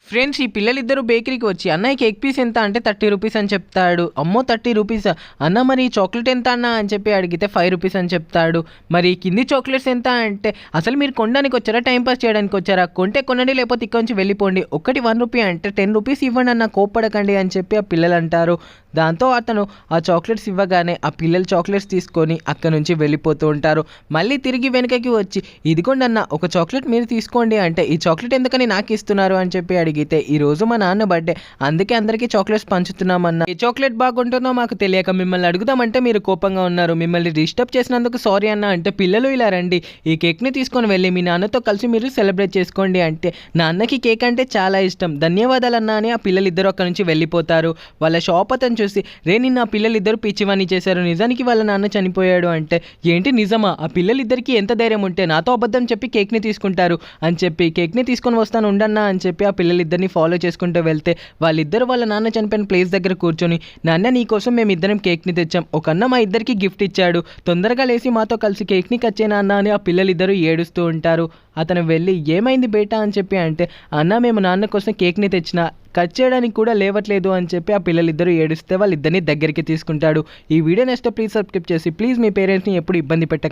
Friends ఈ పిల్లలిద్దరూ బేకరీకి వచ్చి అన్నయ్య కేక్ పీస్ ఎంత అంటే 30 రూపీస్ అని చెప్తాడు. అమ్మో 30 రూపీసా అన్న, మరి చాక్లెట్ ఎంత అన్న అని చెప్పి అడిగితే 5 రూపీస్ అని చెప్తాడు. మరి కింది చాక్లెట్స్ ఎంత అంటే అసలు మీరు కొనడానికి వచ్చారా టైం పాస్ చేయడానికి వచ్చారా, కొంటే కొనండి లేకపోతే ఇక్కడ నుంచి వెళ్ళిపోండి, ఒకటి 1 రూపీ అంటే 10 రూపీస్ ఇవ్వండి అన్న, కోప్పడకండి అని చెప్పి ఆ పిల్లలు అంటారు. దాంతో అతను ఆ చాక్లెట్స్ ఇవ్వగానే ఆ పిల్లలు చాక్లెట్స్ తీసుకొని అక్కడ నుంచి వెళ్ళిపోతూ ఉంటారు. మళ్ళీ తిరిగి వెనకకి వచ్చి ఇదిగోండి అన్న ఒక చాక్లెట్ మీరు తీసుకోండి అంటే, ఈ చాక్లెట్ ఎందుకని నాకు ఇస్తున్నారు అని చెప్పి అడిగితే, ఈ రోజు మా నాన్న బర్త్డే అందుకే అందరికీ చాక్లెట్స్ పంచుతున్నామన్నా, ఏ చాక్లెట్ బాగుంటుందో మాకు తెలియక మిమ్మల్ని అడుగుదామంటే మీరు కోపంగా ఉన్నారు, మిమ్మల్ని డిస్టర్బ్ చేసినందుకు సారీ అన్న అంటే, పిల్లలు ఇలా రండి ఈ కేక్ని తీసుకొని వెళ్ళి మీ నాన్నతో కలిసి మీరు సెలబ్రేట్ చేసుకోండి అంటే, నాన్నకి కేక్ అంటే చాలా ఇష్టం ధన్యవాదాలు అన్న అని ఆ పిల్లలిద్దరూ అక్కడ నుంచి వెళ్ళిపోతారు. వాళ్ళ షాప్ అతను చూసి, రే నిన్న ఆ పిల్లలిద్దరూ పిచ్చివాణి చేశారు, నిజానికి వాళ్ళ నాన్న చనిపోయాడు అంటే, ఏంటి నిజమా, ఆ పిల్లలిద్దరికి ఎంత ధైర్యం ఉంటే నాతో అబద్ధం చెప్పి కేక్ని తీసుకుంటారు అని చెప్పి, కేక్ని తీసుకొని వస్తాను ఉండన్నా అని చెప్పి ఆ పిల్లలిద్దరిని ఫాలో చేసుకుంటూ వెళ్తే, వాళ్ళిద్దరు వాళ్ళ నాన్న చనిపోయిన ప్లేస్ దగ్గర కూర్చొని, నాన్న నీకోసం మేము ఇద్దరం కేక్ని తెచ్చాం, ఒక అన్న మా ఇద్దరికి గిఫ్ట్ ఇచ్చాడు, తొందరగా లేచి మాతో కలిసి కేక్ని కట్ చేయనా అన్న అని ఆ పిల్లలిద్దరూ ఏడుస్తూ ఉంటారు. అతను వెళ్ళి ఏమైంది బేటా అని చెప్పి అంటే, అన్న మేము నాన్న కోసం కేక్ని తెచ్చిన కట్ చేయడానికి కూడా లేవట్లేదు అని చెప్పి ఆ పిల్లలిద్దరూ ఏడుస్తే వాళ్ళిద్దరిని దగ్గరికి తీసుకుంటాడు. ఈ వీడియో నెక్స్ట్ ప్లీజ్ సబ్స్క్రైబ్ చేసి ప్లీజ్ మీ పేరెంట్స్ని ఎప్పుడు ఇబ్బంది పెట్టకండి.